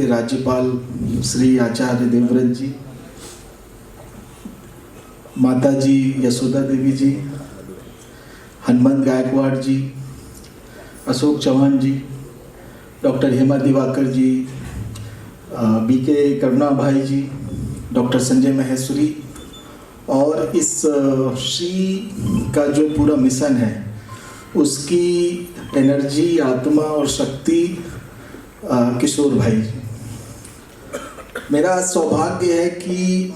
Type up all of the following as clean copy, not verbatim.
के राज्यपाल श्री आचार्य देवव्रत जी, माता जी यशोदा देवी जी, हनुमंत गायकवाड़ जी, अशोक चौहान जी, डॉक्टर हेमा दिवाकर जी, बीके करुणा भाई जी, डॉक्टर संजय महेश्वरी, और इस श्री का जो पूरा मिशन है उसकी एनर्जी, आत्मा और शक्ति किशोर भाई जी। मेरा सौभाग्य है कि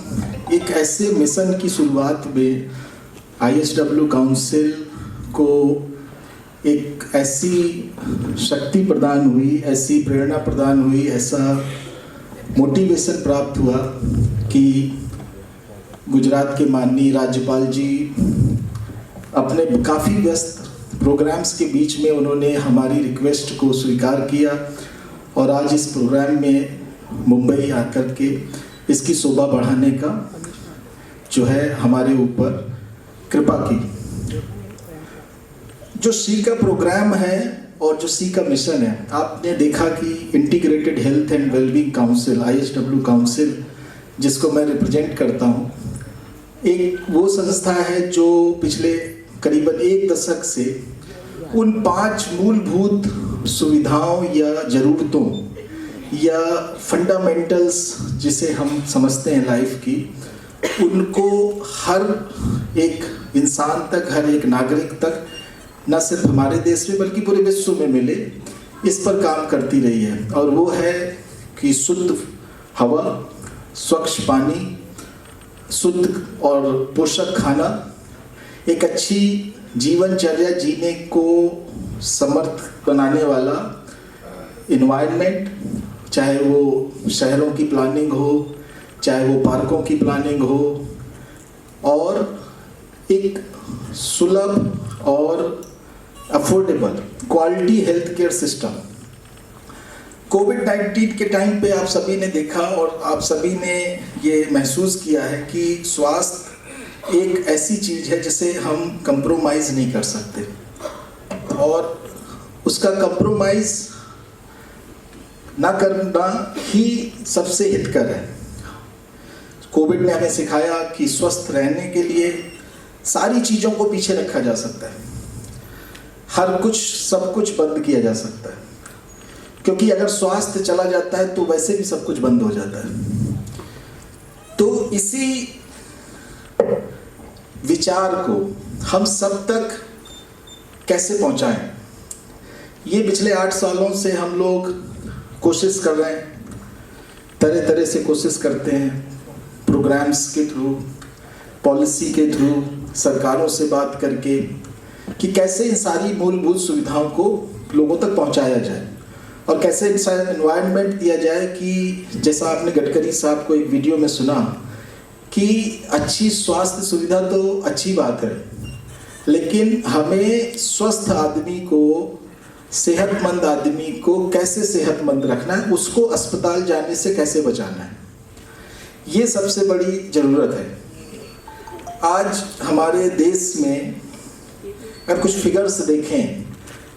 एक ऐसे मिशन की शुरुआत में ISW काउंसिल को एक ऐसी शक्ति प्रदान हुई, ऐसी प्रेरणा प्रदान हुई, ऐसा मोटिवेशन प्राप्त हुआ कि गुजरात के माननीय राज्यपाल जी अपने काफ़ी व्यस्त प्रोग्राम्स के बीच में उन्होंने हमारी रिक्वेस्ट को स्वीकार किया और आज इस प्रोग्राम में मुंबई आकर के इसकी शोभा बढ़ाने का जो है हमारे ऊपर कृपा की। जो सी का प्रोग्राम है और जो सी का मिशन है, आपने देखा कि integrated health and wellbeing council ISW council, जिसको मैं रिप्रेजेंट करता हूँ, एक वो संस्था है जो पिछले करीबन 1 दशक से उन 5 मूलभूत सुविधाओं या ज़रूरतों या फंडामेंटल्स जिसे हम समझते हैं लाइफ की, उनको हर एक इंसान तक, हर एक नागरिक तक, न सिर्फ हमारे देश में बल्कि पूरे विश्व में मिले, इस पर काम करती रही है। और वो है कि शुद्ध हवा, स्वच्छ पानी, शुद्ध और पोषक खाना, एक अच्छी जीवनचर्या जीने को समर्थ बनाने वाला इन्वायरमेंट, चाहे वो शहरों की प्लानिंग हो, चाहे वो पार्कों की प्लानिंग हो, और एक सुलभ और affordable quality health care system. कोविड-19 के टाइम पे आप सभी ने देखा और आप सभी ने ये महसूस किया है कि स्वास्थ्य एक ऐसी चीज़ है जिसे हम कंप्रोमाइज़ नहीं कर सकते, और उसका कंप्रोमाइज़ ना करना ही सबसे हितकर है। कोविड ने हमें सिखाया कि स्वस्थ रहने के लिए सारी चीज़ों को पीछे रखा जा सकता है, हर कुछ, सब कुछ बंद किया जा सकता है, क्योंकि अगर स्वास्थ्य चला जाता है तो वैसे भी सब कुछ बंद हो जाता है। तो इसी विचार को हम सब तक कैसे पहुंचाएं, ये पिछले 8 सालों से हम लोग कोशिश कर रहे हैं, तरह तरह से कोशिश करते हैं, प्रोग्राम्स के थ्रू, पॉलिसी के थ्रू, सरकारों से बात करके, कि कैसे इन सारी मूलभूत सुविधाओं को लोगों तक पहुंचाया जाए और कैसे ऐसा एनवायरनमेंट दिया जाए कि जैसा आपने गडकरी साहब को एक वीडियो में सुना कि अच्छी स्वास्थ्य सुविधा तो अच्छी बात है, लेकिन हमें स्वस्थ आदमी को, सेहतमंद आदमी को कैसे सेहतमंद रखना है, उसको अस्पताल जाने से कैसे बचाना है, ये सबसे बड़ी ज़रूरत है। आज हमारे देश में अगर कुछ फिगर्स देखें,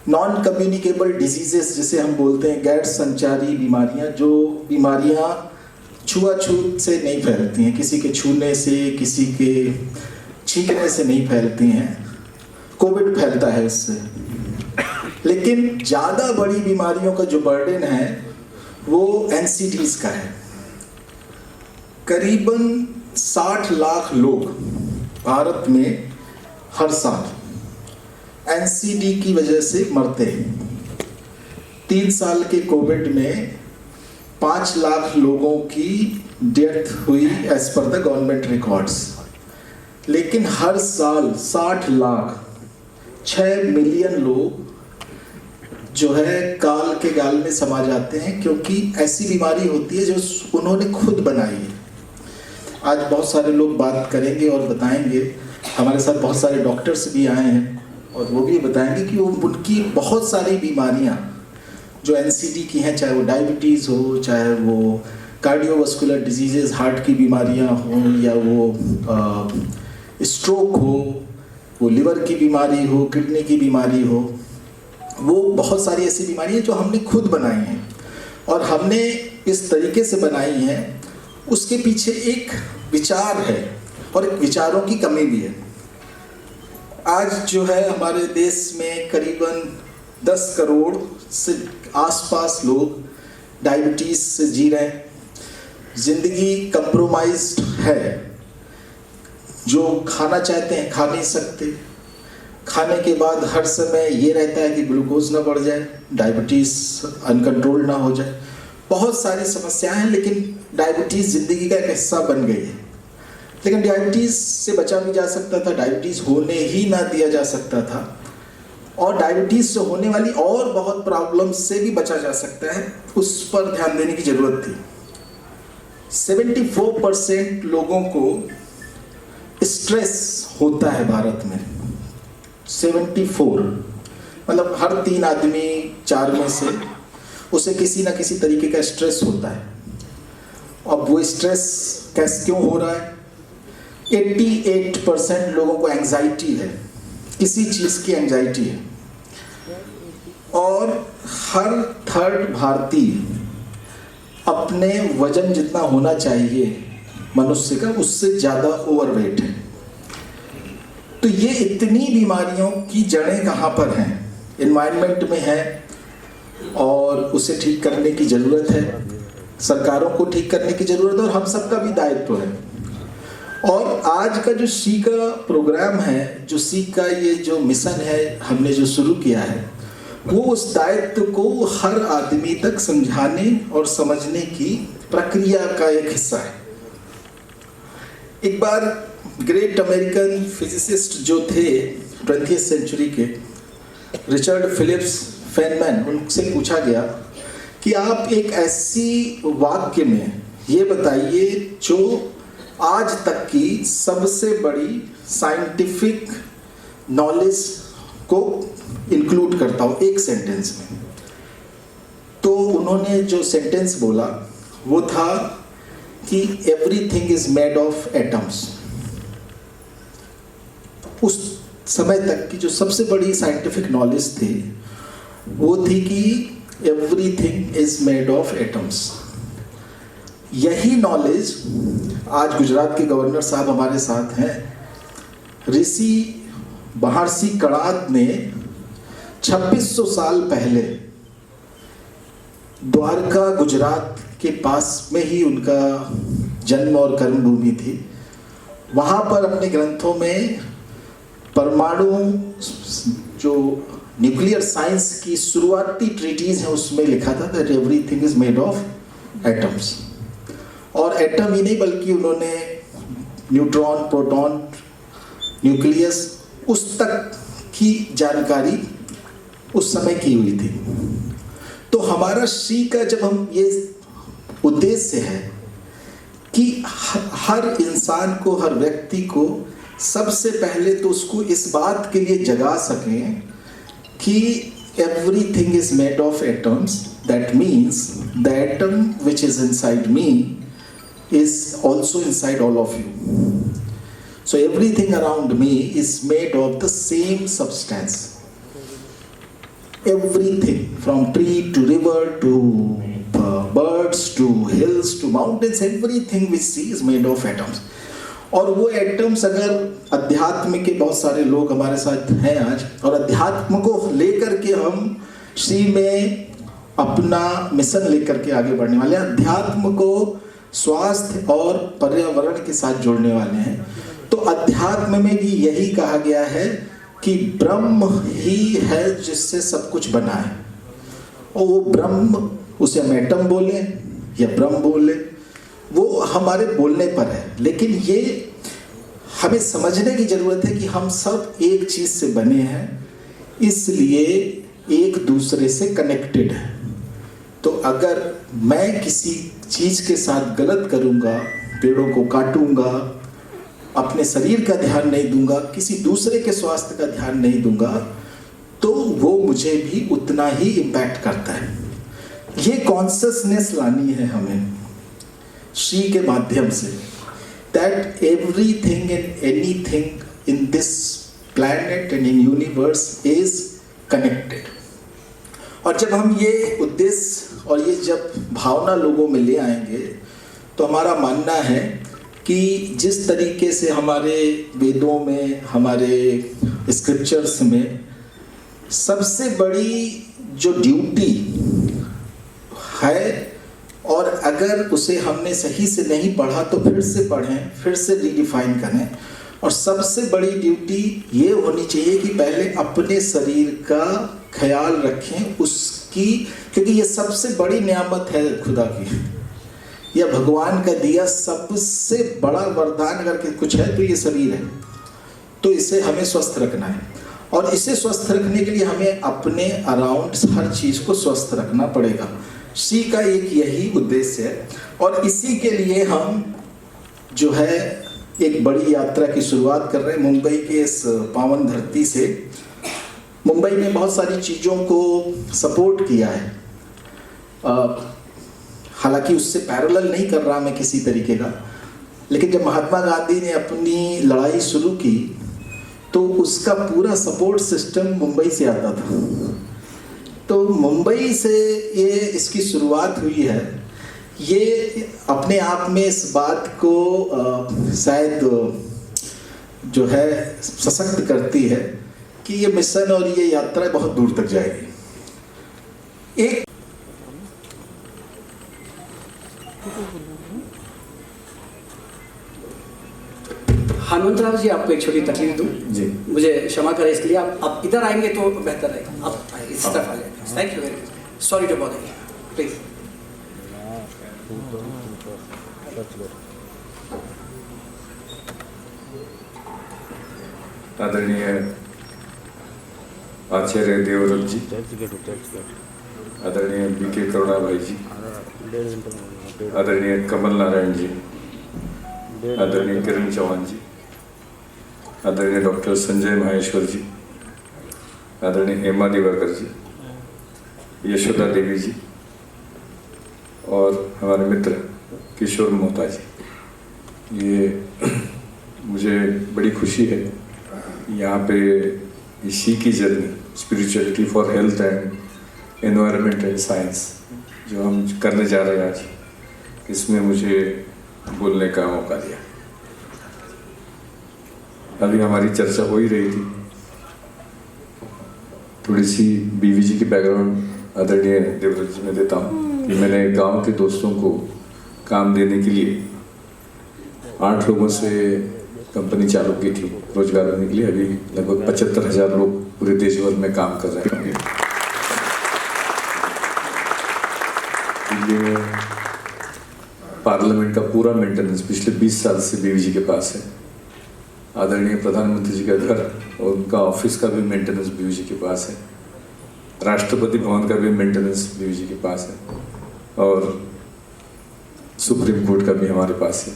नॉन कम्युनिकेबल डिजीजेस जिसे हम बोलते हैं, गैर संचारी बीमारियां, जो बीमारियां छुआछूत से नहीं फैलती हैं, किसी के छूने से, किसी के छींकने से नहीं फैलती हैं, कोविड फैलता है इससे। लेकिन ज़्यादा बड़ी बीमारियों का जो बर्डन है वो NCDs का है। करीबन 60 लाख लोग भारत में हर साल NCD की वजह से मरते हैं। 3 साल के कोविड में 5 लाख लोगों की डेथ हुई as per the government records, लेकिन हर साल 60 लाख, 6 मिलियन लोग जो है काल के गाल में समा जाते हैं, क्योंकि ऐसी बीमारी होती है जो उन्होंने खुद बनाई है। आज बहुत सारे लोग बात करेंगे और बताएंगे, हमारे साथ बहुत सारे डॉक्टर्स भी आए हैं और वो भी बताएंगे कि वो उनकी बहुत सारी बीमारियां जो NCD की हैं, चाहे वो डायबिटीज़ हो, चाहे वो कार्डियोवास्कुलर डिजीजेस, हार्ट की बीमारियां हों, या वो स्ट्रोक हो, वो लिवर की बीमारी हो, किडनी की बीमारी हो, वो बहुत सारी ऐसी बीमारियां जो हमने खुद बनाई हैं। और हमने इस तरीके से बनाई हैं, उसके पीछे एक विचार है और एक विचारों की कमी भी है। आज जो है हमारे देश में करीबन 10 करोड़ से आसपास लोग डायबिटीज़ से जी रहे हैं। ज़िंदगी कंप्रोमाइज्ड है, जो खाना चाहते हैं खा नहीं सकते, खाने के बाद हर समय ये रहता है कि ग्लूकोज ना बढ़ जाए, डायबिटीज़ अनकंट्रोल ना हो जाए, बहुत सारी समस्याएं हैं। लेकिन डायबिटीज़ ज़िंदगी का एक हिस्सा बन गई है। लेकिन डायबिटीज़ से बचा भी जा सकता था, डायबिटीज़ होने ही ना दिया जा सकता था, और डायबिटीज़ से होने वाली और बहुत प्रॉब्लम्स से भी बचा जा सकता है, उस पर ध्यान देने की ज़रूरत थी। 74% लोगों को स्ट्रेस होता है भारत में। 74 मतलब हर 3 आदमी 4 में से उसे किसी ना किसी तरीके का स्ट्रेस होता है। अब वो स्ट्रेस कैसे क्यों हो रहा है? 88% लोगों को एंजाइटी है, किसी चीज़ की एंजाइटी है, और हर 3rd भारतीय अपने वजन जितना होना चाहिए मनुष्य का, उससे ज़्यादा ओवरवेट है। तो ये इतनी बीमारियों की जड़ें कहाँ पर हैं? एनवायरनमेंट में है, और उसे ठीक करने की ज़रूरत है, सरकारों को ठीक करने की ज़रूरत है, और हम सबका भी दायित्व है। और आज का जो सी का प्रोग्राम है, जो सी का ये जो मिशन है हमने जो शुरू किया है, वो उस दायित्व को हर आदमी तक समझाने और समझने की प्रक्रिया का एक हिस्सा है। एक बार ग्रेट अमेरिकन फिजिसिस्ट जो थे 20th सेंचुरी के, रिचर्ड फिलिप्स फेनमैन, उनसे पूछा गया कि आप एक ऐसी वाक्य में ये बताइए जो आज तक की सबसे बड़ी साइंटिफिक नॉलेज को इंक्लूड करता हो एक सेंटेंस में। तो उन्होंने जो सेंटेंस बोला वो था कि everything is made of atoms. उस समय तक की जो सबसे बड़ी साइंटिफिक नॉलेज थी वो थी कि everything is made of atoms. यही नॉलेज आज गुजरात के गवर्नर साहब हमारे साथ हैं, ऋषि महर्षि कणाद ने 2600 साल पहले द्वारका गुजरात के पास में ही उनका जन्म और कर्म भूमि थी, वहाँ पर अपने ग्रंथों में परमाणु जो न्यूक्लियर साइंस की शुरुआती ट्रीटीज है उसमें लिखा था that everything is made of atoms. और एटम ही नहीं बल्कि उन्होंने न्यूट्रॉन, प्रोटॉन, न्यूक्लियस, उस तक की जानकारी उस समय की हुई थी। तो हमारा श्री का जब हम ये उद्देश्य है कि हर इंसान को, हर व्यक्ति को सबसे पहले तो उसको इस बात के लिए जगा सकें कि everything is made of atoms. That means the atom which is inside me is also inside all of you. So everything around me is made of the same substance. Everything from tree to river to birds to hills to mountains, everything we see is made of atoms. और वो atoms, अगर अध्यात्म के बहुत सारे लोग हमारे साथ हैं आज, और अध्यात्म को लेकर के हम श्री में अपना मिशन लेकर के आगे बढ़ने वाले हैं, अध्यात्म को स्वास्थ्य और पर्यावरण के साथ जोड़ने वाले हैं। तो अध्यात्म में भी यही कहा गया है कि ब्रह्म ही है जिससे सब कुछ बना है, और वो ब्रह्म, उसे हम एटम बोले या ब्रह्म बोले, वो हमारे बोलने पर है। लेकिन ये हमें समझने की ज़रूरत है कि हम सब एक चीज़ से बने हैं, इसलिए एक दूसरे से कनेक्टेड है। तो अगर मैं किसी चीज़ के साथ गलत करूँगा, पेड़ों को काटूँगा, अपने शरीर का ध्यान नहीं दूंगा, किसी दूसरे के स्वास्थ्य का ध्यान नहीं दूंगा, तो वो मुझे भी उतना ही इम्पैक्ट करता है। ये कॉन्शियसनेस लानी है हमें श्री के माध्यम से, that everything and anything in this planet and in universe is connected. और जब हम ये उद्देश्य और ये जब भावना लोगों में ले आएंगे तो हमारा मानना है कि जिस तरीके से हमारे वेदों में, हमारे स्क्रिप्चर्स में सबसे बड़ी जो ड्यूटी है, और अगर उसे हमने सही से नहीं पढ़ा तो फिर से पढ़ें, फिर से रीडिफाइन करें। और सबसे बड़ी ड्यूटी ये होनी चाहिए कि पहले अपने शरीर का ख्याल रखें उसकी, क्योंकि ये सबसे बड़ी नियामत है खुदा की, यह भगवान का दिया सबसे बड़ा वरदान अगर कुछ है तो ये शरीर है। तो इसे हमें स्वस्थ रखना है, और इसे स्वस्थ रखने के लिए हमें अपने अराउंड हर चीज़ को स्वस्थ रखना पड़ेगा। सी का एक यही उद्देश्य है, और इसी के लिए हम जो है एक बड़ी यात्रा की शुरुआत कर रहे हैं मुंबई के इस पावन धरती से। मुंबई में बहुत सारी चीज़ों को सपोर्ट किया है, हालांकि उससे पैरेलल नहीं कर रहा मैं किसी तरीके का, लेकिन जब महात्मा गांधी ने अपनी लड़ाई शुरू की तो उसका पूरा सपोर्ट सिस्टम मुंबई से आता था। तो मुंबई से ये इसकी शुरुआत हुई है। ये अपने आप में इस बात को शायद जो है सशक्त करती है कि ये मिशन और ये यात्रा बहुत दूर तक जाएगी। एक हनुमंतराव जी, आपको एक छोटी तकलीफ दूं जी, मुझे क्षमा करें इसलिए। आप इधर आएंगे तो बेहतर रहेगा। आप इस तरफ आ जाएंगे। Thank you very much, sorry to bother you, please. आदरणीय आचार्य देवव्रत जी, आदरणीय बीके करुणा भाई जी, आदरणीय कमल नारायण जी, आदरणीय किरण चौहान जी, आदरणीय डॉक्टर संजय माहेश्वर जी, आदरणीय हेमा दिवाकर जी, यशोदा देवी जी, और हमारे मित्र किशोर मोहता जी। ये मुझे बड़ी खुशी है यहाँ पे इसी की journey spirituality for health and environment and science जो हम करने जा रहे हैं आज, इसमें मुझे बोलने का मौका दिया। अभी हमारी चर्चा हो ही रही थी, थोड़ी सी बीवी जी की बैकग्राउंड आदरणीय देवव्रत जी में देता हूँ कि मैंने गांव के दोस्तों को काम देने के लिए 8 लोगों से कंपनी चालू की थी रोजगार देने के लिए। अभी लगभग 75,000 लोग पूरे देश भर में काम कर रहे हैं। ये पार्लियामेंट का पूरा मेंटेनेंस पिछले 20 साल से बीवी जी के पास है। आदरणीय प्रधानमंत्री जी का घर और उनका ऑफिस का भी मेंटेनेंस बीवी जी के पास है। राष्ट्रपति भवन का भी मेंटेनेंस बीवी जी के पास है, और सुप्रीम कोर्ट का भी हमारे पास है।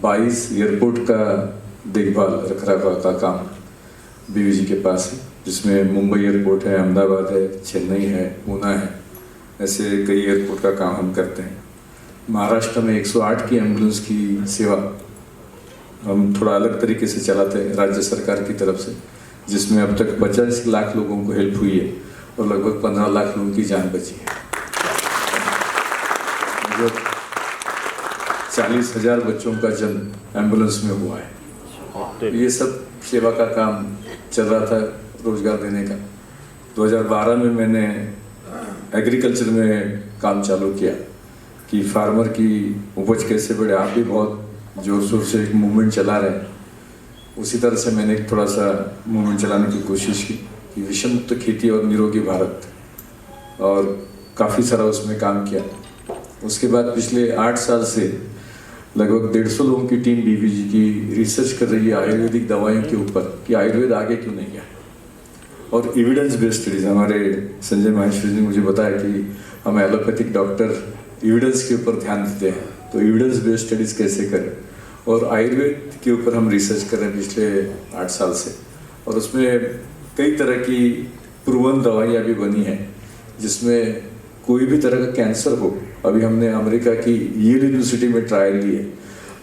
22 एयरपोर्ट का देखभाल रखरखाव का काम बीवी जी के पास है, जिसमें मुंबई एयरपोर्ट है, अहमदाबाद है, चेन्नई है, पूना है, ऐसे कई एयरपोर्ट का काम हम करते हैं। महाराष्ट्र में 108 की एम्बुलेंस की सेवा हम थोड़ा अलग तरीके से चलाते हैं राज्य सरकार की तरफ से, जिसमें अब तक 50 लाख लोगों को हेल्प हुई है और लगभग 15 लाख लोगों की जान बची है। 40,000 बच्चों का जन्म एम्बुलेंस में हुआ है। ये सब सेवा का काम चल रहा था रोजगार देने का। 2012 में मैंने एग्रीकल्चर में काम चालू किया कि फार्मर की उपज कैसे बढ़े। आप भी बहुत जोर शोर से एक मूवमेंट चला रहे हैं, उसी तरह से मैंने एक थोड़ा सा मूवमेंट चलाने की कोशिश की कि विषम मुक्त खेती और निरोगी भारत, और काफ़ी सारा उसमें काम किया। उसके बाद पिछले 8 साल से लगभग 150 लोगों की टीम बीवी जी की रिसर्च कर रही है आयुर्वेदिक दवाइयों के ऊपर कि आयुर्वेद आगे क्यों नहीं गया। और एविडेंस बेस्ड स्टडीज़, हमारे संजय माहेश्वर जी ने मुझे बताया कि हम एलोपैथिक डॉक्टर एविडेंस के ऊपर ध्यान देते हैं, तो एविडेंस बेस्ड स्टडीज़ कैसे करें, और आयुर्वेद के ऊपर हम रिसर्च कर रहे हैं पिछले 8 साल से। और उसमें कई तरह की प्रूवन दवाइयाँ भी बनी हैं, जिसमें कोई भी तरह का कैंसर हो। अभी हमने अमेरिका की येल यूनिवर्सिटी में ट्रायल लिए,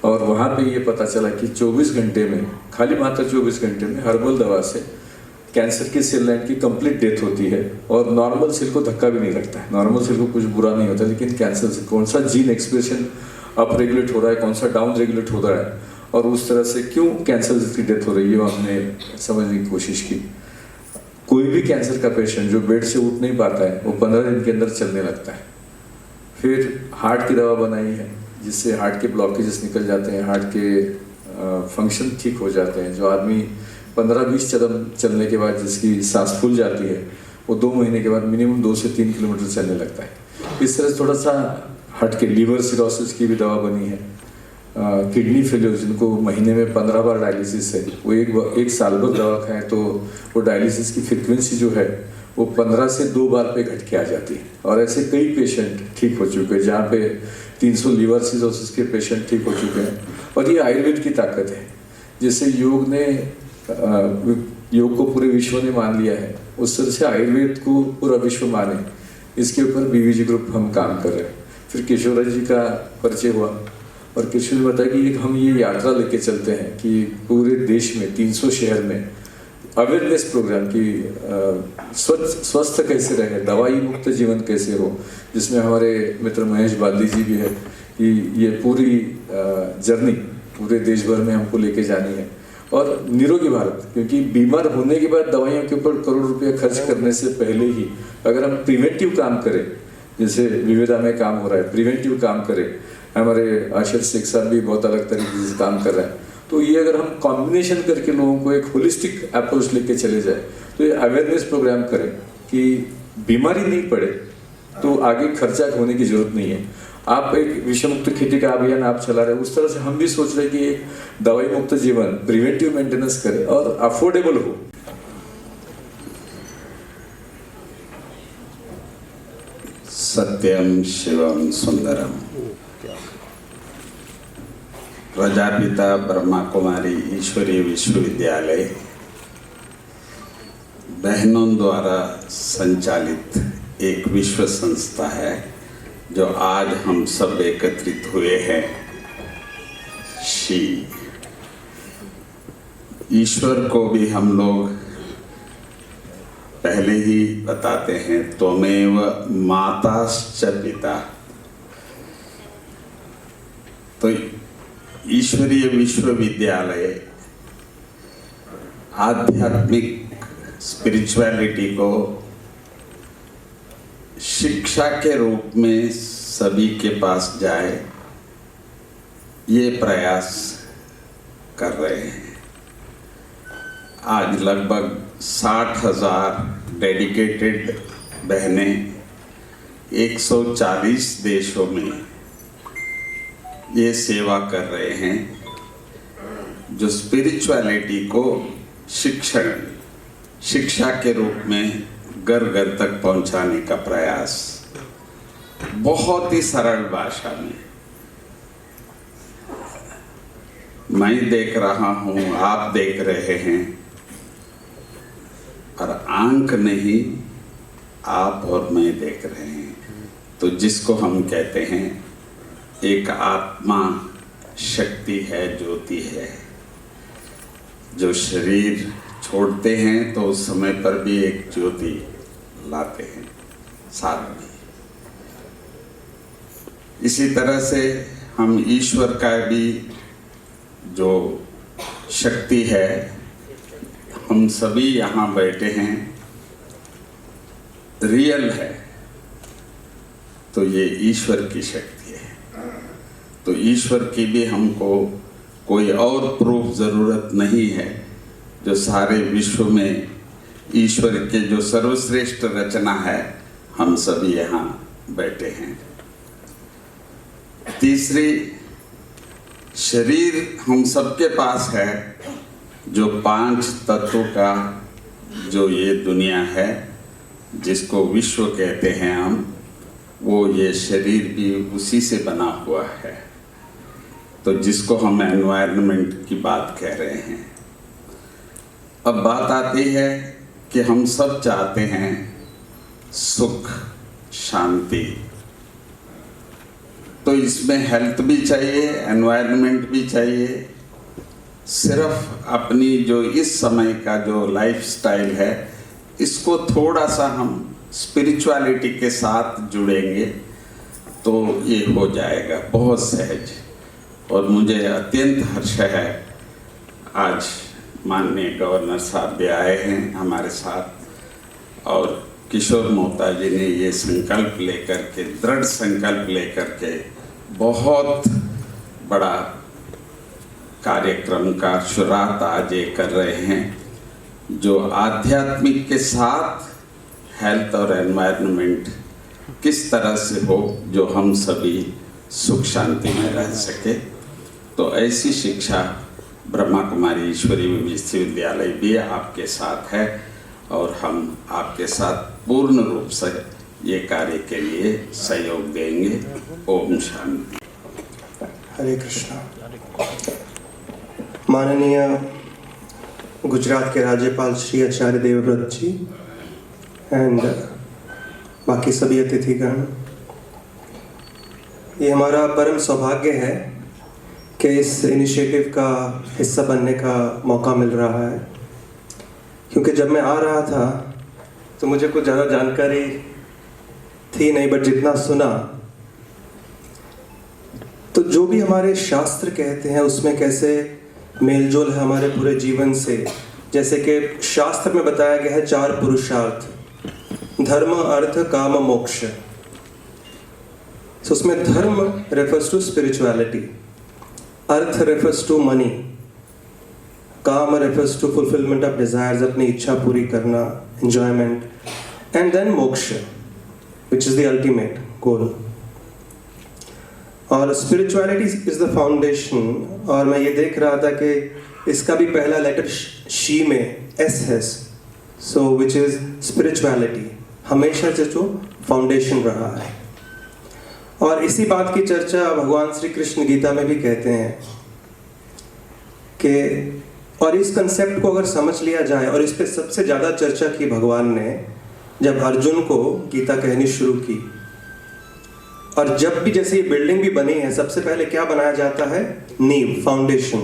और वहाँ पे ये पता चला कि 24 घंटे में, खाली मात्र 24 घंटे में हर्बल दवा से कैंसर की सेल लाइन की कंप्लीट डेथ होती है और नॉर्मल सेल को धक्का भी नहीं लगता है। नॉर्मल सेल को कुछ बुरा नहीं होता, लेकिन कैंसर से कौन सा जीन एक्सप्रेशन अप रेगुलेट हो रहा है, कौन सा डाउन रेगुलेट हो रहा है और उस तरह से क्यों कैंसर की डेथ हो रही है, वो हमने समझने की कोशिश की। कोई भी कैंसर का पेशेंट जो बेड से उठ नहीं पाता है वो 15 दिन के अंदर चलने लगता है। फिर हार्ट की दवा बनाई है जिससे हार्ट के ब्लॉकेजेस निकल जाते हैं, हार्ट के फंक्शन ठीक हो जाते हैं। जो आदमी 15-20 कदम चलने के बाद जिसकी सांस फूल जाती है वो 2 महीने के बाद मिनिमम 2 से 3 किलोमीटर चलने लगता है। इस तरह से थोड़ा सा हट के लिवर सिरोसिस की भी दवा बनी है। किडनी फेलियर जिनको महीने में 15 बार डायलिसिस है, वो एक साल भर दवा खाएं तो वो डायलिसिस की फ्रिक्वेंसी जो है वो 15 से 2 बार पे घट के आ जाती है। और ऐसे कई पेशेंट ठीक हो चुके हैं, जहाँ पे 300 लिवर सिरोसिस के पेशेंट ठीक हो चुके हैं। और ये आयुर्वेद की ताकत है, जिससे योग को पूरे विश्व ने मान लिया है, उस तरह से आयुर्वेद को पूरा विश्व माने, इसके ऊपर बीवीजी ग्रुप हम काम कर रहे हैं। फिर किशोर जी का परिचय हुआ और किशोर ने बताया कि हम ये यात्रा लेके चलते हैं कि पूरे देश में 300 शहर में अवेयरनेस प्रोग्राम की स्वस्थ कैसे रहे, दवाई मुक्त जीवन कैसे हो, जिसमें हमारे मित्र महेश बादली जी भी है कि ये पूरी जर्नी पूरे देश भर में हमको लेके जानी है। और निरोगी भारत, क्योंकि बीमार होने के बाद दवाइयों के ऊपर करोड़ रुपया खर्च करने से पहले ही अगर हम प्रिवेंटिव काम करें, जैसे विविधा में काम हो रहा है, प्रिवेंटिव काम करें, हमारे आशीष शेख साहब भी बहुत अलग तरीके से काम कर रहे हैं, तो ये अगर हम कॉम्बिनेशन करके लोगों को एक होलिस्टिक अप्रोच लेके चले जाए तो ये अवेयरनेस प्रोग्राम करें कि बीमारी नहीं पड़े तो आगे खर्चा होने की जरूरत नहीं है। आप एक विषय मुक्त खेती का अभियान आप चला रहे हैं, उस तरह से हम भी सोच रहे हैं कि एक दवाई मुक्त जीवन, प्रिवेंटिव मेंटेनेंस करें और अफोर्डेबल हो। सत्यम शिवम सुंदरम। प्रजापिता ब्रह्मा कुमारी ईश्वरीय विश्वविद्यालय बहनों द्वारा संचालित एक विश्व संस्था है जो आज हम सब एकत्रित हुए हैं। श्री ईश्वर को भी हम लोग पहले ही बताते हैं, त्वमेव माताश्च पिता। तो ईश्वरीय विश्वविद्यालय आध्यात्मिक स्पिरिचुअलिटी को शिक्षा के रूप में सभी के पास जाए, ये प्रयास कर रहे हैं। आज लगभग 60,000 डेडिकेटेड बहनें 140 देशों में ये सेवा कर रहे हैं, जो स्पिरिचुअलिटी को शिक्षा के रूप में घर घर तक पहुंचाने का प्रयास बहुत ही सरल भाषा में। मैं देख रहा हूं, आप देख रहे हैं, और आंख नहीं आप और मैं देख रहे हैं। तो जिसको हम कहते हैं एक आत्मा शक्ति है, ज्योति है, जो शरीर छोड़ते हैं तो उस समय पर भी एक ज्योति लाते हैं साथ में। इसी तरह से हम ईश्वर का भी जो शक्ति है, हम सभी यहाँ बैठे हैं, रियल है, तो ये ईश्वर की शक्ति है। तो ईश्वर की भी हमको कोई और प्रूफ जरूरत नहीं है। जो सारे विश्व में ईश्वर के जो सर्वश्रेष्ठ रचना है, हम सभी यहाँ बैठे हैं। तीसरी, शरीर हम सबके पास है, जो 5 तत्वों का जो ये दुनिया है, जिसको विश्व कहते हैं हम, वो ये शरीर भी उसी से बना हुआ है। तो जिसको हम एनवायरनमेंट की बात कह रहे हैं। अब बात आती है कि हम सब चाहते हैं सुख, शांति। तो इसमें हेल्थ भी चाहिए, एनवायरनमेंट भी चाहिए, सिर्फ अपनी जो इस समय का जो लाइफस्टाइल है इसको थोड़ा सा हम स्पिरिचुअलिटी के साथ जुड़ेंगे तो ये हो जाएगा बहुत सहज। और मुझे अत्यंत हर्ष है आज माननीय गवर्नर साहब भी आए हैं हमारे साथ और किशोर मोहता जी ने ये संकल्प लेकर के, दृढ़ संकल्प लेकर के बहुत बड़ा कार्यक्रम का शुरुआत आज ये कर रहे हैं जो आध्यात्मिक के साथ हेल्थ और एनवायरनमेंट किस तरह से हो जो हम सभी सुख शांति में रह सके। तो ऐसी शिक्षा ब्रह्मा कुमारी ईश्वरी विश्वविद्यालय भी आपके साथ है और हम आपके साथ पूर्ण रूप से ये कार्य के लिए सहयोग देंगे। ओम शांति। हरे कृष्णा। माननीय गुजरात के राज्यपाल श्री आचार्य देवव्रत जी एंड बाकी सभी अतिथिगण, ये हमारा परम सौभाग्य है कि इस इनिशिएटिव का हिस्सा बनने का मौका मिल रहा है, क्योंकि जब मैं आ रहा था तो मुझे कुछ ज़्यादा जानकारी थी नहीं, बट जितना सुना तो जो भी हमारे शास्त्र कहते हैं उसमें कैसे मेलजोल है हमारे पूरे जीवन से। जैसे कि शास्त्र में बताया गया है 4 पुरुषार्थ, धर्म अर्थ काम मोक्ष। तो उसमें dharma refers to spirituality, artha refers to money, kama refers to fulfilment of desires, अपनी इच्छा पूरी करना, enjoyment, and then moksha which is the ultimate goal. और स्पिरिचुअलिटी इज द फाउंडेशन। और मैं ये देख रहा था कि इसका भी पहला लेटर शी में एस है, सो विच इज स्पिरिचुअलिटी, हमेशा से जो फाउंडेशन रहा है। और इसी बात की चर्चा भगवान श्री कृष्ण गीता में भी कहते हैं कि, और इस कंसेप्ट को अगर समझ लिया जाए, और इस पे सबसे ज़्यादा चर्चा की भगवान ने जब अर्जुन को गीता कहनी शुरू की। और जब भी जैसे ये बिल्डिंग भी बनी है, सबसे पहले क्या बनाया जाता है? नींव, फाउंडेशन।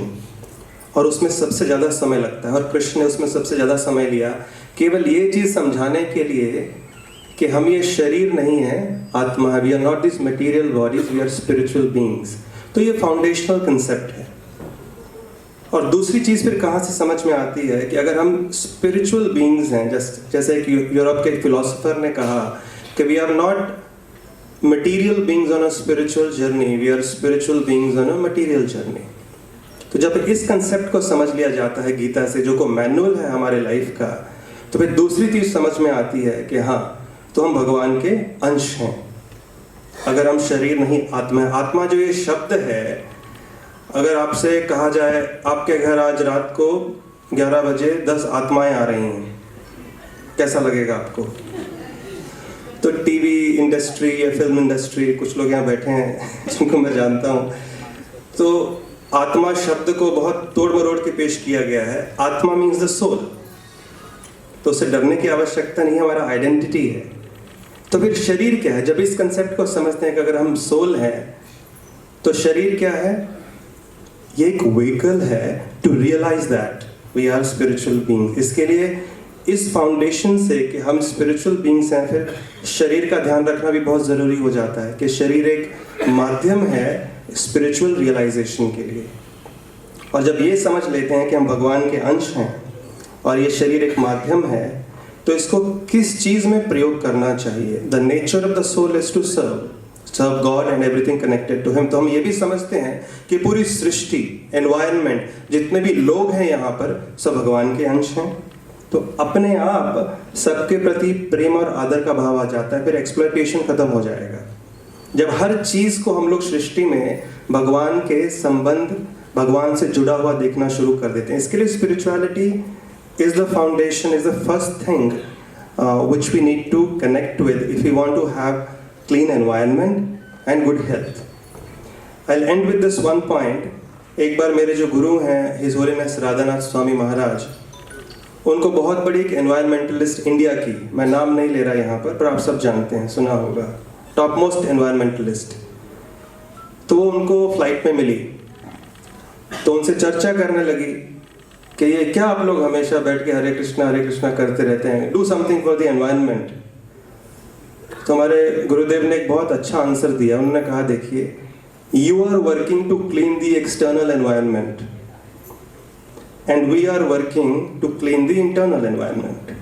और उसमें सबसे ज़्यादा समय लगता है, और कृष्ण ने उसमें सबसे ज़्यादा समय लिया केवल ये चीज़ समझाने के लिए कि हम ये शरीर नहीं है, आत्मा है। We are not this material bodies, we are spiritual beings. तो ये फाउंडेशनल कंसेप्ट है। और दूसरी चीज़ फिर कहाँ से समझ में आती है कि अगर हम स्पिरिचुअल बीइंग्स हैं, जैसे एक यूरोप के फिलोसोफर ने कहा कि we are not material beings on a spiritual journey, we are spiritual beings on a material journey। तो जब इस कंसेप्ट को समझ लिया जाता है गीता से, जो को मैनुअल है हमारे लाइफ का, तो फिर दूसरी चीज समझ में आती है कि हाँ, तो हम भगवान के अंश हैं। अगर हम शरीर नहीं, आत्मा है। आत्मा जो ये शब्द है, अगर आपसे कहा जाए आपके घर आज रात को 11 बजे 10 आत्माएं आ रही हैं, कैसा लगेगा आपको? तो टीवी इंडस्ट्री या फिल्म इंडस्ट्री, कुछ लोग यहाँ बैठे हैं जिनको मैं जानता हूँ, तो आत्मा शब्द को बहुत तोड़ मरोड़ के पेश किया गया है। आत्मा मीन्स द सोल, तो उसे डरने की आवश्यकता नहीं है, हमारा आइडेंटिटी है। तो फिर शरीर क्या है? जब इस कंसेप्ट को समझते हैं कि अगर हम सोल हैं तो शरीर क्या है? ये एक व्हीकल है to realise that we are spiritual being. इसके लिए इस फाउंडेशन से कि हम स्पिरिचुअल बीइंग्स हैं, फिर शरीर का ध्यान रखना भी बहुत ज़रूरी हो जाता है कि शरीर एक माध्यम है स्पिरिचुअल रियलाइजेशन के लिए। और जब ये समझ लेते हैं कि हम भगवान के अंश हैं और ये शरीर एक माध्यम है, तो इसको किस चीज़ में प्रयोग करना चाहिए? The nature of the soul is to serve God and everything connected to him. तो हम ये भी समझते हैं कि पूरी सृष्टि, एनवायरनमेंट, जितने भी लोग हैं यहाँ पर, सब भगवान के अंश हैं। तो अपने आप सबके प्रति प्रेम और आदर का भाव आ जाता है, फिर एक्सप्लॉयटेशन खत्म हो जाएगा। जब हर चीज़ को हम लोग सृष्टि में भगवान के संबंध, भगवान से जुड़ा हुआ देखना शुरू कर देते हैं। इसके लिए spirituality is the foundation, is the first thing which we need to connect with if we want to have clean environment and good health. I'll end with this one point. एक बार मेरे जो गुरु हैं His Holiness राधानाथ स्वामी महाराज, उनको बहुत बड़ी एक environmentalist India की, मैं नाम नहीं ले रहा यहाँ पर आप सब जानते हैं, सुना होगा, टॉप मोस्ट एनवायरमेंटलिस्ट, तो वो उनको फ्लाइट में मिली। तो उनसे चर्चा करने लगी कि ये क्या आप लोग हमेशा बैठ के हरे कृष्णा करते रहते हैं, do something for the environment. तो हमारे गुरुदेव ने एक बहुत अच्छा आंसर दिया। उन्होंने कहा, देखिए, you are working to clean the external environment and we are working to clean the internal environment.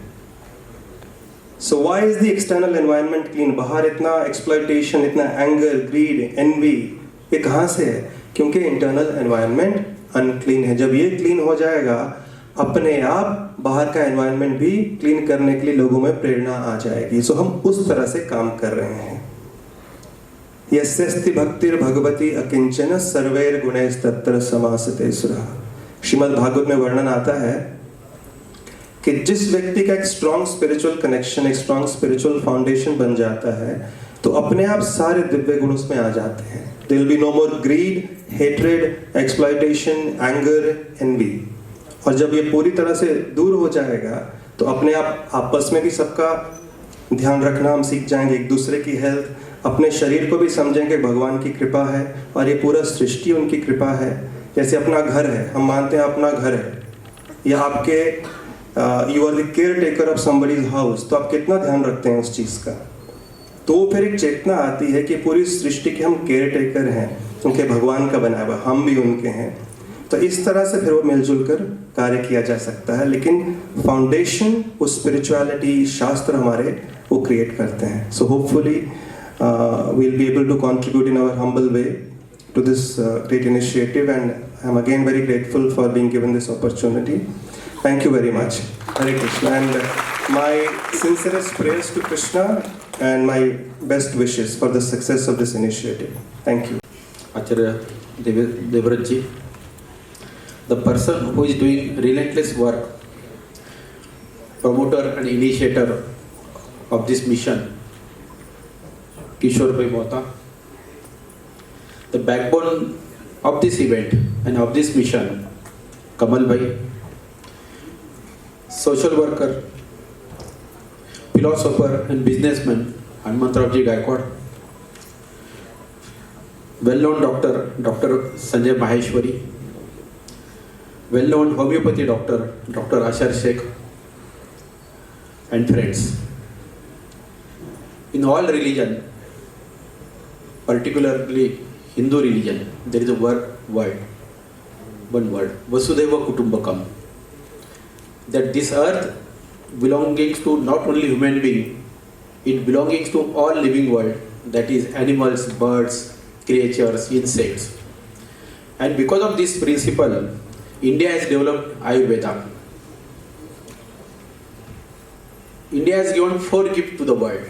So why is the external environment clean? बाहर इतना एक्सप्लॉयटेशन, इतना एंगर, ग्रीड, एनवी, ये कहाँ से है? क्योंकि इंटरनल एनवायरनमेंट अनक्लीन है। जब ये क्लीन हो जाएगा, अपने आप बाहर का एनवायरनमेंट भी क्लीन करने के लिए लोगों में प्रेरणा आ जाएगी। सो हम उस तरह से काम कर रहे हैं। यस्यस्ति भक्तिर् भगवती अकिंचन सर्वैर गुणैस्तत्र समासते सुरः। श्रीमद् भागवत में वर्णन आता है कि जिस व्यक्ति का एक स्ट्रॉन्ग स्पिरिचुअल कनेक्शन, एक स्ट्रॉन्ग स्पिरिचुअल फाउंडेशन बन जाता है, तो अपने आप सारे दिव्य गुण उसमें आ जाते हैं। There will be no more greed, hatred, exploitation, anger, envy. और जब ये पूरी तरह से दूर हो जाएगा, तो अपने आप आपस में भी सबका ध्यान रखना हम सीख जाएंगे, एक दूसरे की हेल्थ, अपने शरीर को भी समझेंगे भगवान की कृपा है और ये पूरा सृष्टि उनकी कृपा है। जैसे अपना घर है, हम मानते हैं अपना घर है, या आपके you are the caretaker of somebody's house, तो आप कितना ध्यान रखते हैं उस चीज़ का। तो फिर एक चेतना आती है कि पूरी सृष्टि के हम केयर टेकर हैं, क्योंकि भगवान का बनाया हुआ, हम भी उनके हैं। तो इस तरह से फिर वो मिलजुल कर कार्य किया जा सकता है। लेकिन फाउंडेशन, वो स्पिरिचुअलिटी, शास्त्र हमारे वो क्रिएट करते हैं। So hopefully we'll be able to contribute in our humble way to this great initiative, and I'm again very grateful for being given this opportunity. Thank you very much. Hare Krishna, and my sincerest prayers to Krishna and my best wishes for the success of this initiative. Thank you. Acharya Devraj ji, the person who is doing relentless work, promoter and initiator of this mission, Kishore Bhai Mohta, the backbone of this event and of this mission, Kamal Bhai, social worker, philosopher and businessman Hanumantrao ji Gaikwad, well-known doctor Dr. Sanjay Maheshwari, well-known homeopathy doctor Dr. Ashar Sheikh, and friends. In all religion, particularly Hindu religion, there is a one word, Vasudhaiva Kutumbakam, that this earth belongs to not only human being, it belongs to all living world, that is animals, birds, creatures, insects. And because of this principle, India has developed Ayurveda. India has given 4 gifts to the world,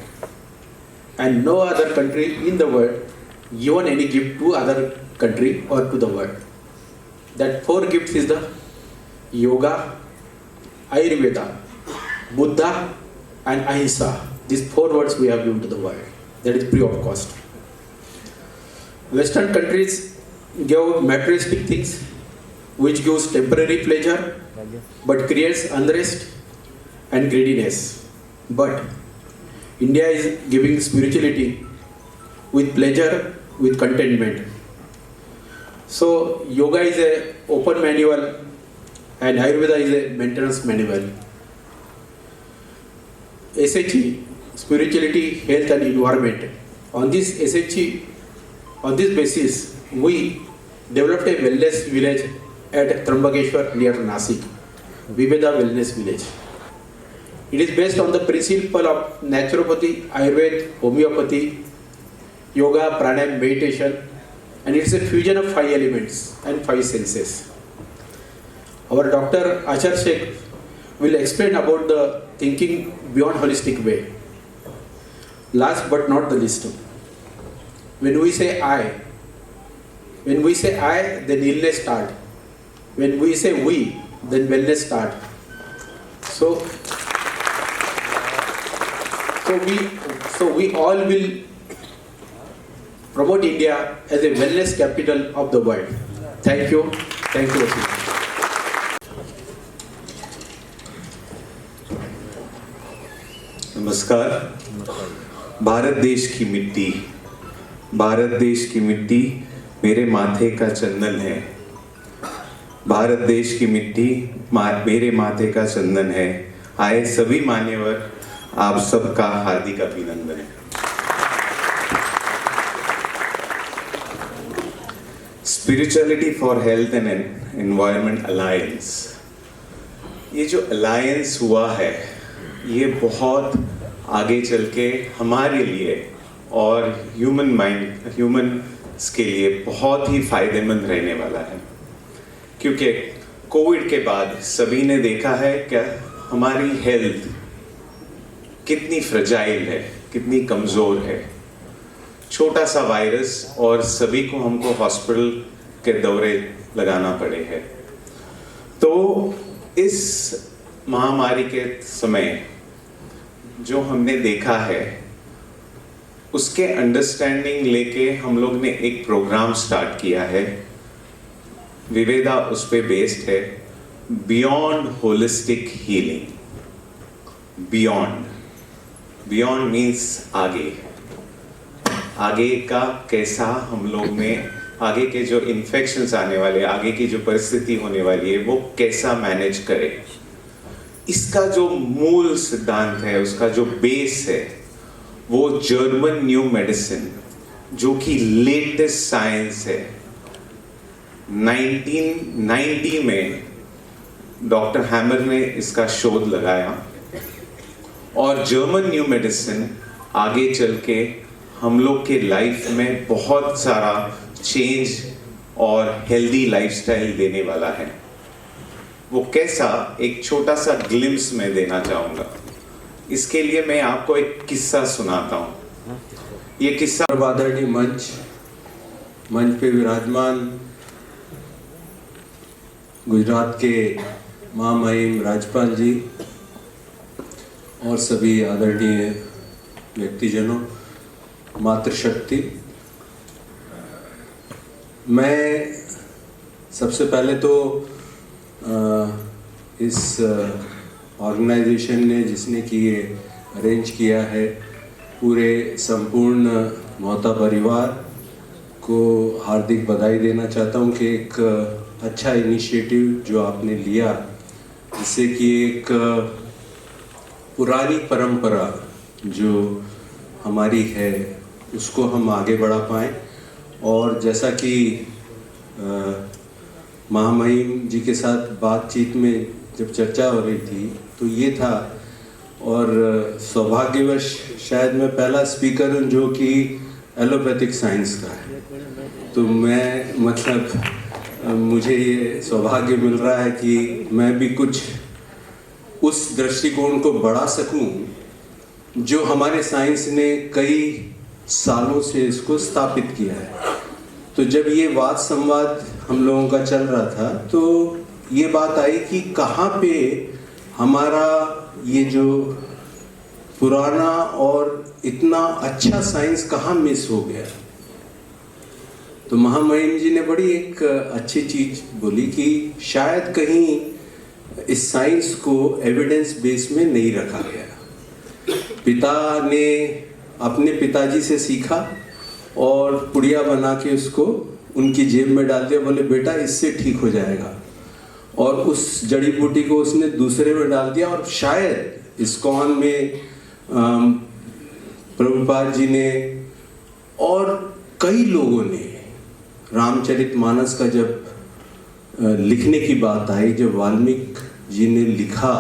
and no other country in the world given any gift to other country or to the world. That 4 gifts is the yoga, Ayurveda, Buddha and Ahimsa. These 4 words we have given to the world. That is free of cost. Western countries give materialistic things which gives temporary pleasure but creates unrest and greediness. But India is giving spirituality with pleasure, with contentment. So yoga is a open manual and Ayurveda is a maintenance manual. SHE, spirituality, health and environment. On this SHE, on this basis, we developed a wellness village at Trambakeshwar near Nasik, Viveda Wellness Village. It is based on the principle of naturopathy, Ayurveda, homeopathy, yoga, pranayama, meditation, and it's a fusion of 5 elements and 5 senses. Our Dr. Ashar Sheikh will explain about the thinking beyond holistic way. Last but not the least, when we say I, then illness start. When we say we, then wellness start. So we all will promote India as a wellness capital of the world. Thank you. Thank you. नमस्कार। भारत देश की मिट्टी, भारत देश की मिट्टी मेरे माथे का चंदन है। भारत देश की मिट्टी मेरे माथे का चंदन है। आए सभी मान्यवर, आप सबका हार्दिक अभिनंदन है। Spirituality for health and environment alliance, ये जो अलायंस हुआ है ये बहुत आगे चल के हमारे लिए और ह्यूमन्स के लिए बहुत ही फायदेमंद रहने वाला है, क्योंकि कोविड के बाद सभी ने देखा है कि हमारी हेल्थ कितनी फ्रजाइल है, कितनी कमज़ोर है। छोटा सा वायरस और सभी को हमको हॉस्पिटल के दौरे लगाना पड़े हैं। तो इस महामारी के समय जो हमने देखा है उसके अंडरस्टैंडिंग लेके हम लोग ने एक प्रोग्राम स्टार्ट किया है। विवेदा उस पे बेस्ड है, beyond holistic healing. Beyond means आगे का कैसा हम लोग ने आगे के जो इन्फेक्शंस आने वाले, आगे की जो परिस्थिति होने वाली है वो कैसा मैनेज करे। इसका जो मूल सिद्धांत है, उसका जो बेस है वो जर्मन न्यू मेडिसिन, जो कि लेटेस्ट साइंस है। 1990 में डॉक्टर हैमर ने इसका शोध लगाया और जर्मन न्यू मेडिसिन आगे चल के हम लोग के लाइफ में बहुत सारा चेंज और हेल्दी लाइफस्टाइल देने वाला है। वो कैसा, एक छोटा सा ग्लिम्स में देना चाहूँगा। इसके लिए मैं आपको एक किस्सा सुनाता हूँ। ये किस्सा आदरणीय मंच पे विराजमान गुजरात के महामहिम राज्यपाल जी और सभी आदरणीय व्यक्तिजनों, मातृशक्ति, मैं सबसे पहले तो इस ऑर्गेनाइजेशन ने जिसने कि ये अरेंज किया है, पूरे संपूर्ण मोहता परिवार को हार्दिक बधाई देना चाहता हूँ कि एक अच्छा इनिशिएटिव जो आपने लिया, जिससे कि एक पुरानी परंपरा जो हमारी है उसको हम आगे बढ़ा पाएँ। और जैसा कि महामहिम जी के साथ बातचीत में जब चर्चा हो रही थी तो ये था, और सौभाग्यवश शायद मैं पहला स्पीकर हूँ जो कि एलोपैथिक साइंस का है, तो मैं मुझे ये सौभाग्य मिल रहा है कि मैं भी कुछ उस दृष्टिकोण को बढ़ा सकूं जो हमारे साइंस ने कई सालों से इसको स्थापित किया है। तो जब ये वाद संवाद हम लोगों का चल रहा था तो ये बात आई कि कहाँ पे हमारा ये जो पुराना और इतना अच्छा साइंस कहाँ मिस हो गया। तो महामहिम जी ने बड़ी एक अच्छी चीज बोली कि शायद कहीं इस साइंस को एविडेंस बेस में नहीं रखा गया। पिता ने अपने पिताजी से सीखा और पुड़िया बना के उसको उनकी जेब में डाल दिया, बोले बेटा इससे ठीक हो जाएगा, और उस जड़ी बूटी को उसने दूसरे में डाल दिया। और शायद इस्कॉन में प्रभुपाद जी ने और कई लोगों ने रामचरितमानस का जब लिखने की बात आई, जब वाल्मीकि जी ने लिखा,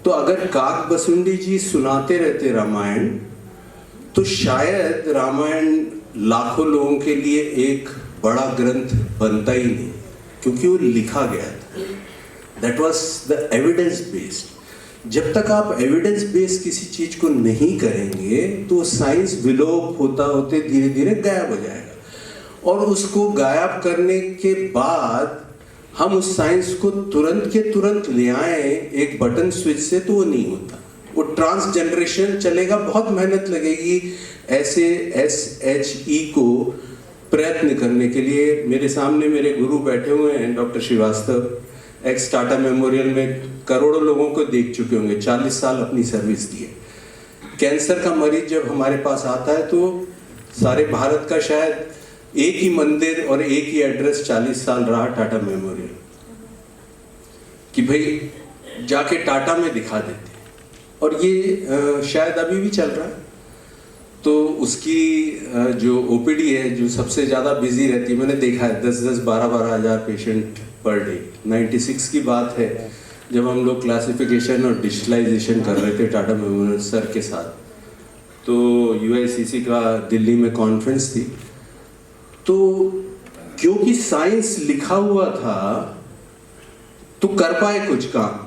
तो अगर काक बसुंडी जी सुनाते रहते रामायण तो शायद रामायण लाखों लोगों के लिए एक बड़ा ग्रंथ बनता ही नहीं, क्योंकि वो लिखा गया था। That was the evidence based. जब तक आप एविडेंस बेस्ड किसी चीज को नहीं करेंगे तो साइंस विलोप होता होते धीरे धीरे गायब हो जाएगा, और उसको गायब करने के बाद हम उस साइंस को तुरंत के तुरंत ले आए एक बटन स्विच से, तो वो नहीं होता। वो ट्रांस जनरेशन चलेगा, बहुत मेहनत लगेगी ऐसे SHE को प्रयत्न करने के लिए। मेरे सामने मेरे गुरु बैठे हुए हैं, doctor Srivastava, ex Tata memorial में करोड़ों लोगों को देख चुके होंगे, 40 साल अपनी सर्विस दी है। कैंसर का मरीज जब हमारे पास आता है तो सारे भारत का शायद एक ही मंदिर और एक ही एड्रेस 40 साल रहा, टाटा मेमोरियल। कि भाई जाके टाटा में दिखा देते, और ये शायद अभी भी चल रहा है। तो उसकी जो ओपीडी है जो सबसे ज़्यादा बिजी रहती है, मैंने देखा है 10-10, 12-12 हज़ार पेशेंट पर डे। 96 की बात है जब हम लोग क्लासिफिकेशन और डिजिटलाइजेशन कर रहे थे टाटा मेमोरियल सर के साथ, तो UICC का दिल्ली में कॉन्फ्रेंस थी। तो क्योंकि साइंस लिखा हुआ था तो कर पाए कुछ काम,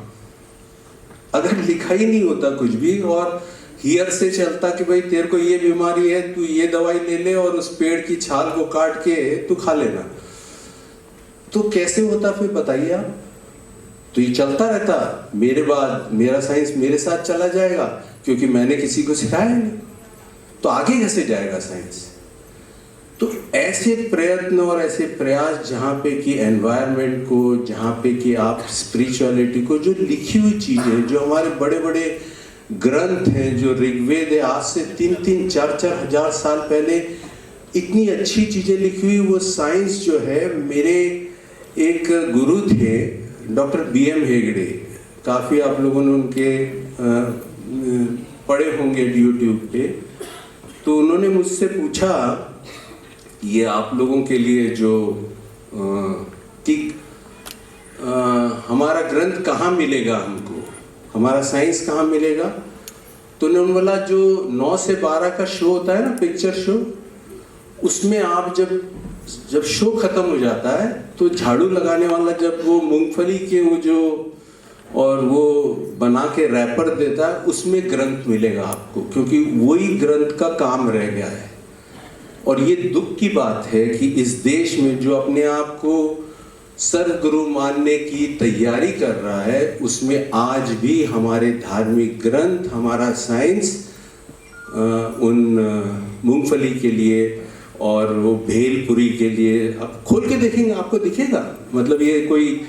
अगर लिखा ही नहीं होता कुछ भी और हियर से चलता कि भाई तेरे को ये बीमारी है, तू ये दवाई ले ले और उस पेड़ की छाल को काट के तू खा लेना, तो कैसे होता फिर बताइए आप। तो ये चलता रहता, मेरे बाद मेरा साइंस मेरे साथ चला जाएगा क्योंकि मैंने किसी को सिखाया नहीं, तो आगे कैसे जाएगा साइंस। तो ऐसे प्रयत्न और ऐसे प्रयास जहाँ पे कि एनवायरनमेंट को, जहाँ पे कि आप स्पिरिचुअलिटी को, जो लिखी हुई चीज़ें, जो हमारे बड़े बड़े ग्रंथ हैं, जो ऋग्वेद है आज से 3-3, 4-4 हजार साल पहले इतनी अच्छी चीज़ें लिखी हुई, वो साइंस जो है, मेरे एक गुरु थे डॉक्टर BM हेगड़े, काफ़ी आप लोगों ने उनके पढ़े होंगे यूट्यूब पे। तो उन्होंने मुझसे पूछा ये आप लोगों के लिए जो कि हमारा ग्रंथ कहाँ मिलेगा, हमको हमारा साइंस कहाँ मिलेगा। तो उन्होंने बोला जो 9 से 12 का शो होता है ना, पिक्चर शो, उसमें आप जब शो खत्म हो जाता है तो झाड़ू लगाने वाला जब वो मूंगफली के वो जो और वो बना के रैपर देता है, उसमें ग्रंथ मिलेगा आपको, क्योंकि वही ग्रंथ का काम रह गया है। और ये दुख की बात है कि इस देश में जो अपने आप को सर्वगुरु मानने की तैयारी कर रहा है, उसमें आज भी हमारे धार्मिक ग्रंथ, हमारा साइंस उन मूंगफली के लिए और वो भेलपुरी के लिए, अब खोल के देखेंगे आपको दिखेगा। मतलब ये कोई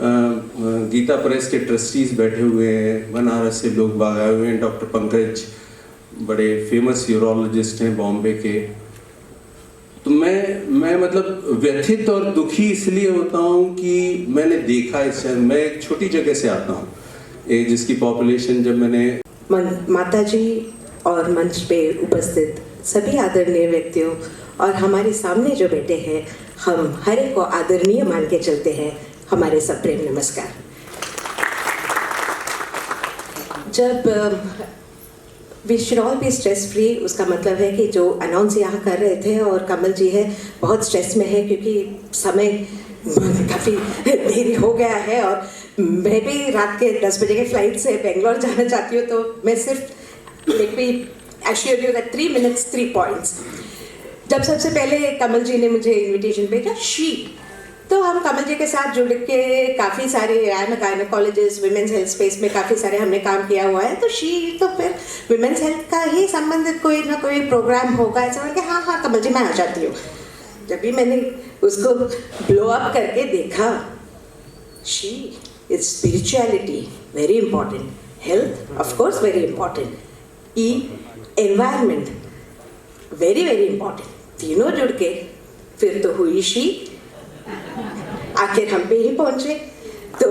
गीता प्रेस के ट्रस्टीज बैठे हुए हैं, बनारस से लोग बाग आए हुए हैं, डॉक्टर पंकज बड़े फेमस यूरोलॉजिस्ट हैं बॉम्बे के। तो मैं मतलब व्यथित और दुखी इसलिए होता हूँ कि मैंने देखा इस, मैं एक छोटी जगह से आता हूँ, एक जिसकी पॉपुलेशन, जब मैंने माता जी और मंच पे उपस्थित सभी आदरणीय व्यक्तियों और हमारे सामने जो बैठे हैं, हम हर एक को आदरणीय मान के चलते हैं। हमारे सब प्रेम नमस्कार। जब we should all be stress free, उसका मतलब है कि जो अनाउंस यहाँ कर रहे थे और कमल जी है बहुत स्ट्रेस में है क्योंकि समय काफ़ी देरी हो गया है और मैं भी रात के 10 बजे के फ्लाइट से बेंगलोर जाना चाहती हूँ। तो मैं सिर्फ let me assure you that 3 minutes 3 points। जब सबसे पहले कमल जी ने मुझे इनविटेशन भेजा तो हम कमल जी के साथ जुड़ के काफ़ी सारे, I am gynaecologist, women's health space में काफ़ी सारे हमने काम किया हुआ है। तो तो फिर विमेंस हेल्थ का ही संबंधित कोई ना कोई प्रोग्राम होगा, ऐसा बोल के हाँ कमल जी मैं आ जाती हूँ। जब भी मैंने उसको ब्लो अप करके देखा, she is spirituality very important, health of course very important, environment very very important, तीनों जुड़ के फिर तो हुई शी। आखिर हम पे ही पहुंचे। तो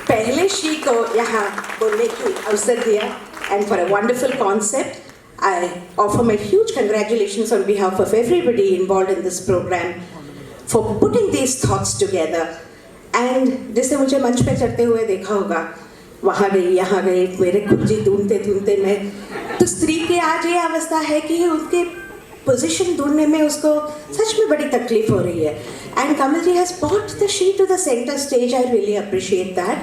पहले शी को यहाँ बोलने की अवसर दिया, and for a wonderful concept I offer my huge congratulations on behalf of everybody involved in this program for putting these thoughts together. And जिसने मुझे मंच पे चढ़ते हुए देखा होगा, वहाँ गई यहाँ गई, मेरे कुर्जी ढूंढते ढूंढते मैं, तो स्त्री की आज ये अवस्था है कि उनके पोजीशन ढूंढने में उसको सच में बड़ी तकलीफ हो रही है। And Kamal ji has brought the she to the center stage. I really appreciate that.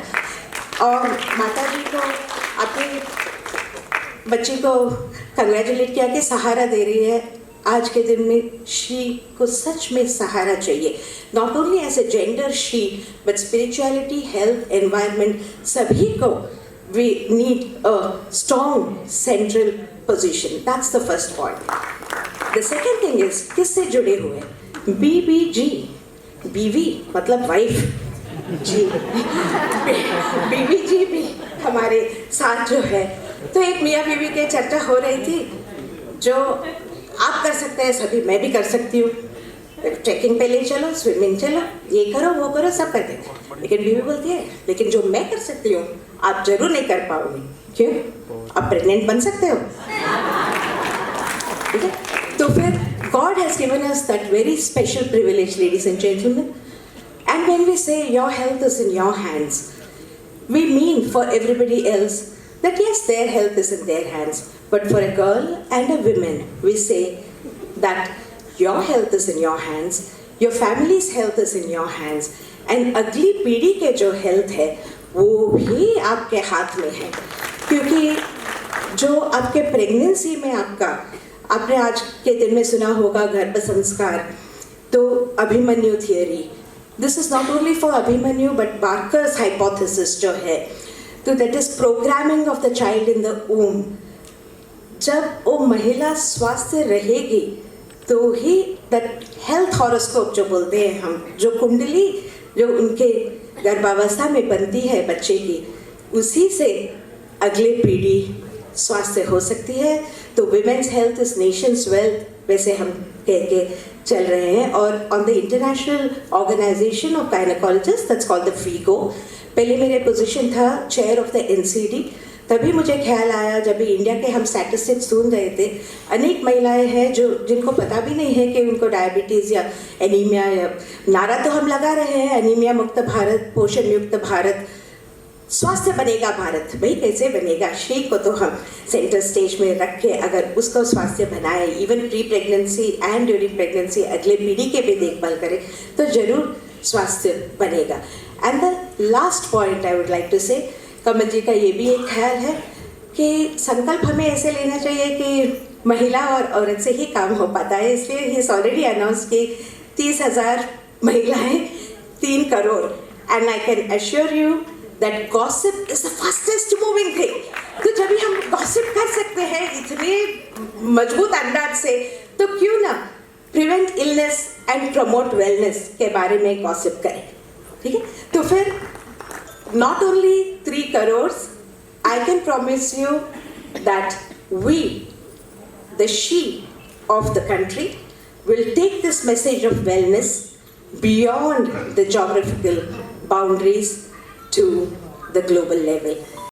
और माता जी को अपनी बच्ची को कंग्रेचुलेट किया कि सहारा दे रही है। आज के दिन में शी को सच में सहारा चाहिए, not only as a gender she but spirituality, health, environment, सभी को we need a strong central position. That's the first point. The second thing is किससे जुड़े हुए, BBG, बीवी मतलब वाइफ जी, BBG भी हमारे साथ जो है। तो एक मियाँ बीवी की चर्चा हो रही थी, जो आप कर सकते हैं सभी, मैं भी कर सकती हूँ। ट्रैकिंग पे ले चलो, स्विमिंग चलो, ये करो वो करो, सब करते हैं। लेकिन बीवी बोलती है लेकिन जो मैं कर सकती हूँ आप जरूर नहीं कर पाओगे। क्यों? आप प्रेग्नेंट बन सकते हो। ठीक है, तो फिर God has given us that very special privilege, ladies and gentlemen. And when we say your health is in your hands, we mean for everybody else that yes, their health is in their hands. But for a girl and a woman, we say that your health is in your hands, your family's health is in your hands, and अगली पीढ़ी के जो health है वो भी आपके हाथ में है। क्योंकि जो आपके प्रेगनेंसी में आपने आज के दिन में सुना होगा गर्भ संस्कार, तो Abhimanyu theory, this is not only for Abhimanyu but Barker's hypothesis जो है, तो that is programming of the child in the womb. जब वो महिला स्वस्थ रहेगी तो ही दैट हेल्थ हॉरोस्कोप जो बोलते हैं हम, जो कुंडली जो उनके गर्भावस्था में बनती है बच्चे की, उसी से अगली पीढ़ी स्वास्थ्य हो सकती है। तो women's health is nation's wealth वैसे हम कह के चल रहे हैं। और on the international organisation of gynaecologist that's called the FIGO, पहले मेरे पोजीशन था चेयर ऑफ द एनसीडी। तभी मुझे ख्याल आया जब भी इंडिया के हम स्टैटिस्टिक्स सुन रहे थे, अनेक महिलाएं हैं जो जिनको पता भी नहीं है कि उनको डायबिटीज़ या एनीमिया, या नारा तो हम लगा रहे हैं एनीमिया मुक्त भारत, पोषण युक्त भारत, स्वास्थ्य बनेगा भारत। भाई कैसे बनेगा? शी को तो हम सेंटर स्टेज में रख के अगर उसको स्वास्थ्य बनाए, even pre pregnancy and during pregnancy अगले पीढ़ी के भी देखभाल करें तो जरूर स्वास्थ्य बनेगा। And the last point I would like to say, Kamal जी का ये भी एक ख्याल है कि संकल्प हमें ऐसे लेना चाहिए कि महिला और औरत से ही काम हो पाता है। इसलिए ही इज ऑलरेडी अनाउंस कि 30,000 महिलाएं 3 crore. And I can assure you that gossip is the fastest moving thing. तो जब भी हम gossip कर सकते हैं इतने मजबूत अंदाज से, तो क्यों ना prevent illness and promote wellness के बारे में gossip करें। ठीक है, तो फिर not only 3 crores, I can promise you that we, the she of the country, will take this message of wellness beyond the geographical boundaries to the global level.